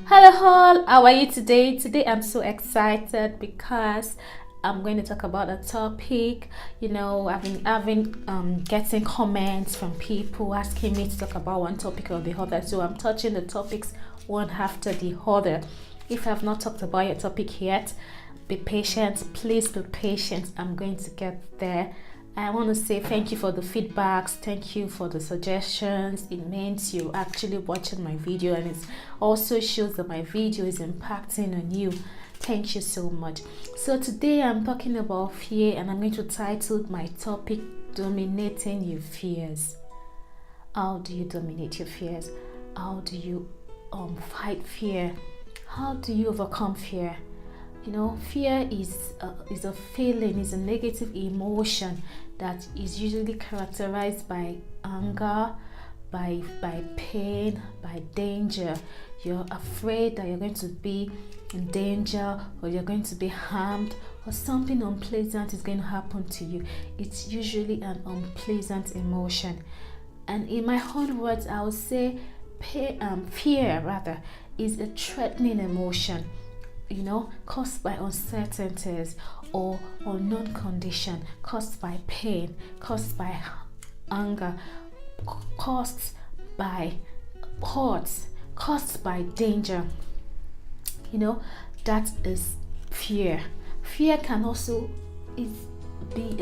Hello all, how are you today? Today I'm so excited because I'm going to talk about a topic. I've been having getting comments from people asking me to talk about one topic or the other. So I'm touching the topics one after the other. If I've not talked about your topic yet, be patient. Please be patient. I'm going to get there. I want to say thank you for the feedbacks, thank you for the suggestions. It means you actually watching my video, and it also shows that my video is impacting on you. Thank you so much. So today I'm talking about fear, and I'm going to title my topic Dominating Your Fears. How do you dominate your fears? How do you fight fear? How do you overcome fear? Fear is a feeling, is a negative emotion that is usually characterized by anger, by pain, by danger. You're afraid that you're going to be in danger, or you're going to be harmed, or something unpleasant is going to happen to you. It's usually an unpleasant emotion. And in my own words, I would say fear rather is a threatening emotion, caused by uncertainties or unknown condition, caused by pain, caused by anger, caused by hurt, caused by danger. That is fear. Fear can also be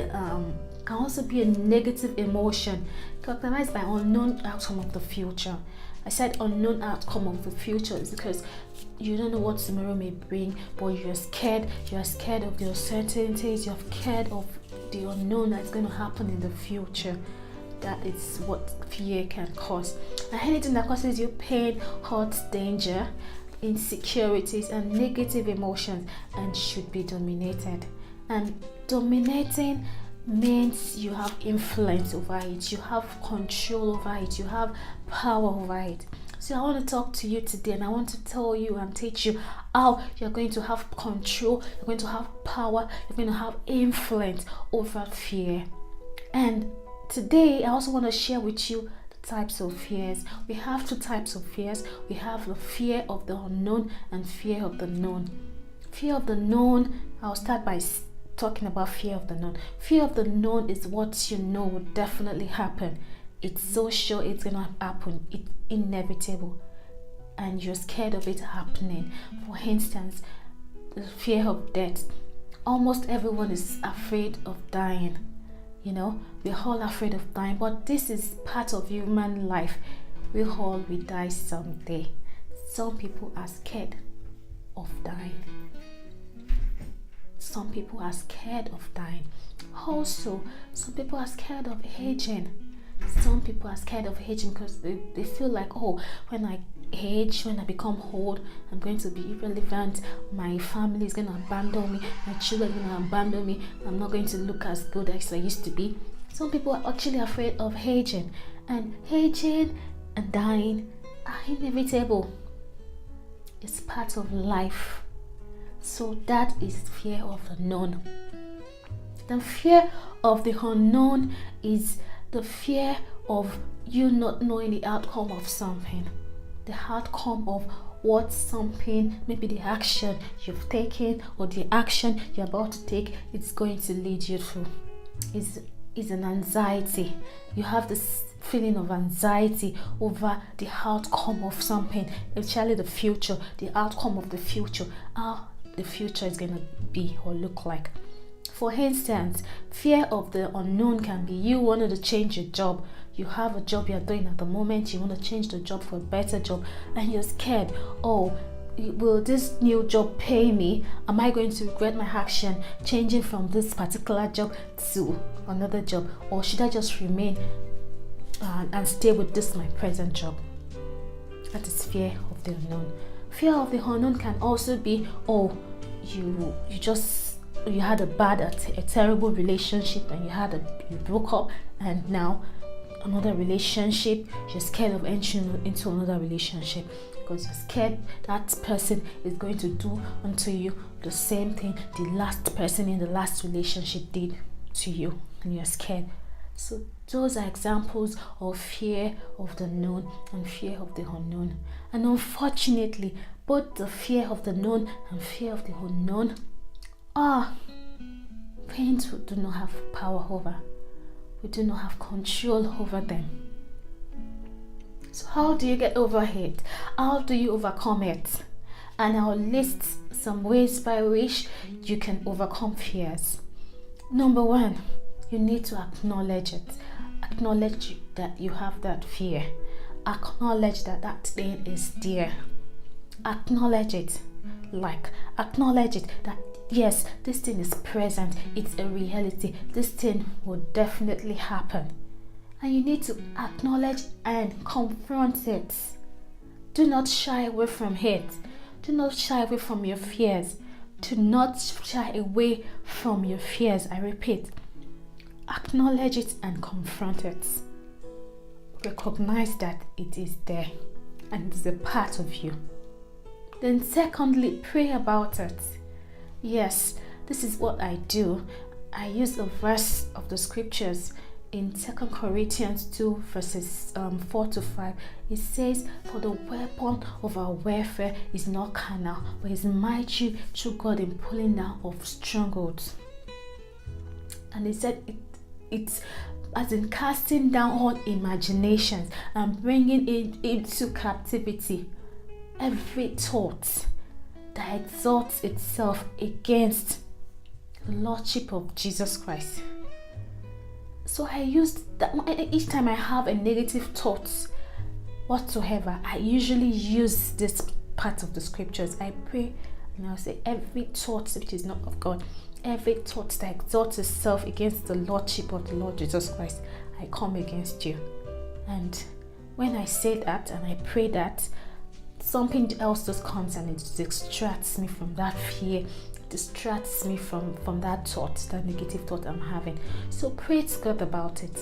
a negative emotion characterized by unknown outcome of the future. I said unknown outcome of the future is because you don't know what tomorrow may bring, but you're scared. You're scared of the uncertainties. You're scared of the unknown that's going to happen in the future. That is what fear can cause. And anything that causes you pain, hurt, danger, insecurities, and negative emotions, and should be dominated. And dominating means you have influence over it, you have control over it, you have power over it. So I want to talk to you today, and I want to tell you and teach you how you're going to have control, you're going to have power, you're going to have influence over fear. And today I also want to share with you the types of fears. We have two types of fears. We have the fear of the unknown and fear of the known. Fear of the known, I'll start by talking about fear of the known. Fear of the known is what you know will definitely happen. It's so sure it's gonna happen. It's inevitable, and you're scared of it happening. For instance, the fear of death. Almost everyone is afraid of dying. We're all afraid of dying, but this is part of human life. We all will die someday. Some people are scared of dying. Some people are scared of dying. Also, some people are scared of aging. Some people are scared of aging because they feel like, when I age, when I become old, I'm going to be irrelevant. My family is going to abandon me. My children are going to abandon me. I'm not going to look as good as I used to be. Some people are actually afraid of aging. And aging and dying are inevitable. It's part of life. So that is fear of the known. The fear of the unknown is the fear of you not knowing the outcome of something. The outcome of what something, maybe the action you've taken or the action you're about to take, it's going to lead you to. Is an anxiety. You have this feeling of anxiety over the outcome of something, especially the future, the outcome of the future, how the future is going to be or look like. For instance, fear of the unknown can be you wanted to change your job. You have a job you're doing at the moment, you want to change the job for a better job, and you're scared. Will this new job pay me? Am I going to regret my action changing from this particular job to another job, or should I just remain and stay with this my present job? That is fear of the unknown. Fear of the unknown can also be you had a terrible relationship, and you broke up, and now another relationship, you're scared of entering into another relationship because you're scared that person is going to do unto you the same thing the last person in the last relationship did to you, and you're scared. So those are examples of fear of the known and fear of the unknown. And unfortunately, both the fear of the known and fear of the unknown are things we do not have power over. We do not have control over them. So how do you get over it? How do you overcome it? And I'll list some ways by which you can overcome fears. Number one, you need to acknowledge it. Acknowledge that you have that fear. Acknowledge that that thing is there. Acknowledge it. Acknowledge it that yes, this thing is present. It's a reality. This thing will definitely happen. And you need to acknowledge and confront it. Do not shy away from it. Do not shy away from your fears. Do not shy away from your fears. I repeat, acknowledge it and confront it. Recognize that it is there and it is a part of you. Then secondly, pray about it. Yes, this is what I do. I use a verse of the scriptures in 2 Corinthians 2 verses 4 to 5. It says, for the weapon of our warfare is not carnal, but is mighty through God in pulling down of strongholds. And it said it's as in casting down all imaginations and bringing it into captivity every thought that exalts itself against the Lordship of Jesus Christ. So I used that each time I have a negative thought whatsoever, I usually use this part of the scriptures. I pray and I'll say, every thought which is not of God, every thought that exalts itself against the Lordship of the Lord Jesus Christ, I come against you. And when I say that and I pray that, something else just comes and it distracts me from that fear, distracts me from that thought, that negative thought I'm having. So pray to God about it.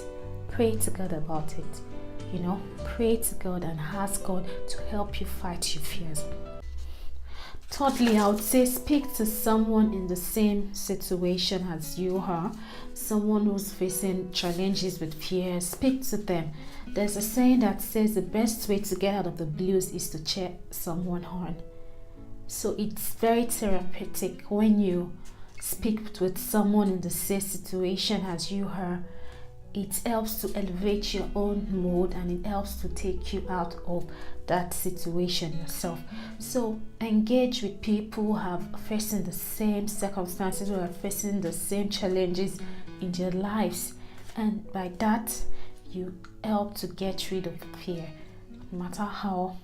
Pray to God about it. Pray to God and ask God to help you fight your fears. Thirdly, I would say speak to someone in the same situation as you are, someone who's facing challenges with fear. Speak to them. There's a saying that says the best way to get out of the blues is to cheer someone on. So it's very therapeutic when you speak with someone in the same situation as you are. It helps to elevate your own mood and it helps to take you out of that situation yourself. So engage with people who have facing the same circumstances, who are facing the same challenges in their lives, and by that you help to get rid of fear. No matter how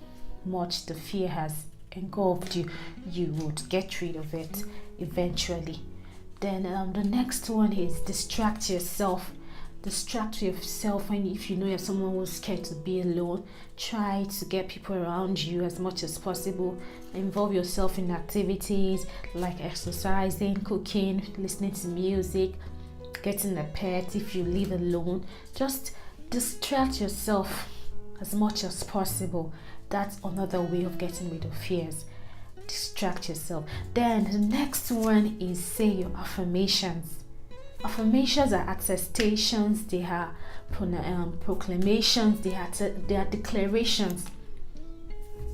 much the fear has engulfed you, you would get rid of it eventually. Then the next one is distract yourself. Distract yourself if you know you're someone who's scared to be alone. Try to get people around you as much as possible. Involve yourself in activities like exercising, cooking, listening to music, getting a pet if you live alone. Just distract yourself as much as possible. That's another way of getting rid of fears. Distract yourself. Then the next one is say your affirmations. Affirmations are attestations, they are proclamations, they are declarations.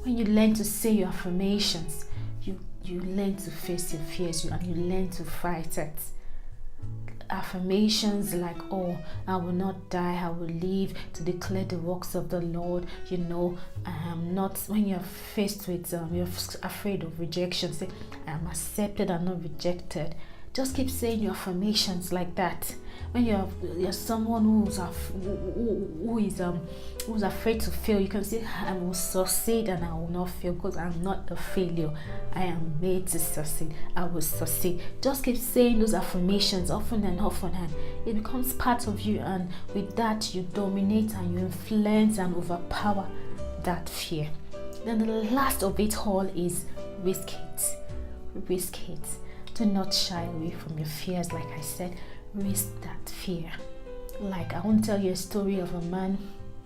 When you learn to say your affirmations, you learn to face your fears and you learn to fight it. Affirmations like, oh, I will not die, I will live to declare the works of the Lord. Not when you're faced with you're afraid of rejection, say I am accepted and not rejected. Just keep saying your affirmations like that. When you're someone who's afraid to fail, you can say I will succeed and I will not fail because I'm not a failure. I am made to succeed. I will succeed. Just keep saying those affirmations often and often, and it becomes part of you. And with that, you dominate and you influence and overpower that fear. Then the last of it all is risk it. Risk it. Do not shy away from your fears. Like I said, risk that fear. Like, I want to tell you a story of a man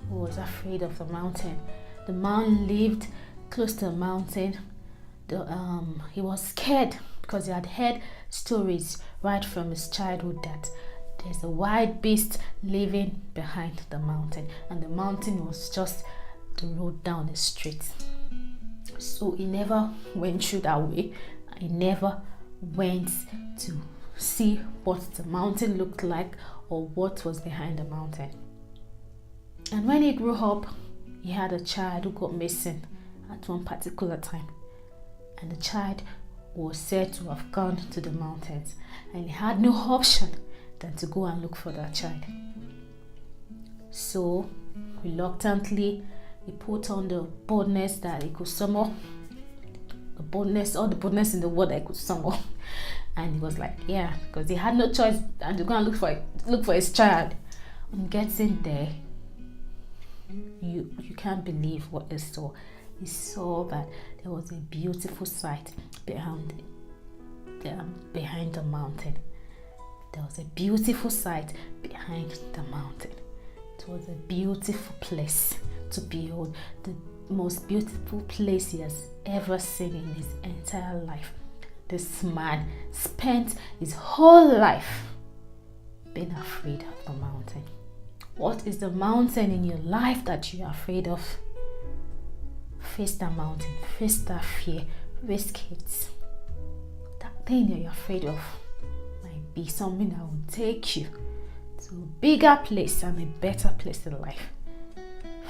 who was afraid of the mountain. The man lived close to a mountain. He was scared because he had heard stories right from his childhood that there's a wild beast living behind the mountain, and the mountain was just the road down the street. So he never went through that way. He never went to see what the mountain looked like or what was behind the mountain. And when he grew up, he had a child who got missing at one particular time, and the child was said to have gone to the mountains, and he had no option than to go and look for that child. So reluctantly, he put on the boldness that he could summon, all the boldness in the world that he could summon, and he was like, yeah, because he had no choice than to go and look for his child. On getting there, you can't believe what he saw. He saw that there was a beautiful sight behind the mountain. There was a beautiful sight behind the mountain. It was a beautiful place to behold, the most beautiful place he has ever seen in his entire life. This man spent his whole life being afraid of the mountain. What is the mountain in your life that you are afraid of? Face that mountain, face that fear, risk it. That thing that you're afraid of might be something that will take you to a bigger place and a better place in life.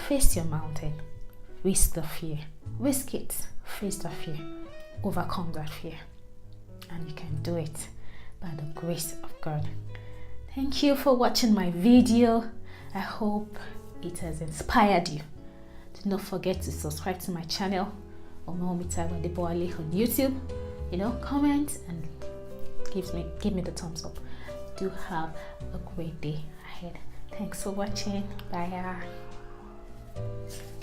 Face your mountain, risk the fear, risk it, face the fear, overcome that fear, and you can do it by the grace of God. Thank you for watching my video. I hope it has inspired you. Do not forget to subscribe to my channel, Omomita Wadeboale on YouTube. Comment and give me the thumbs up. Do have a great day ahead. Thanks for watching. Bye.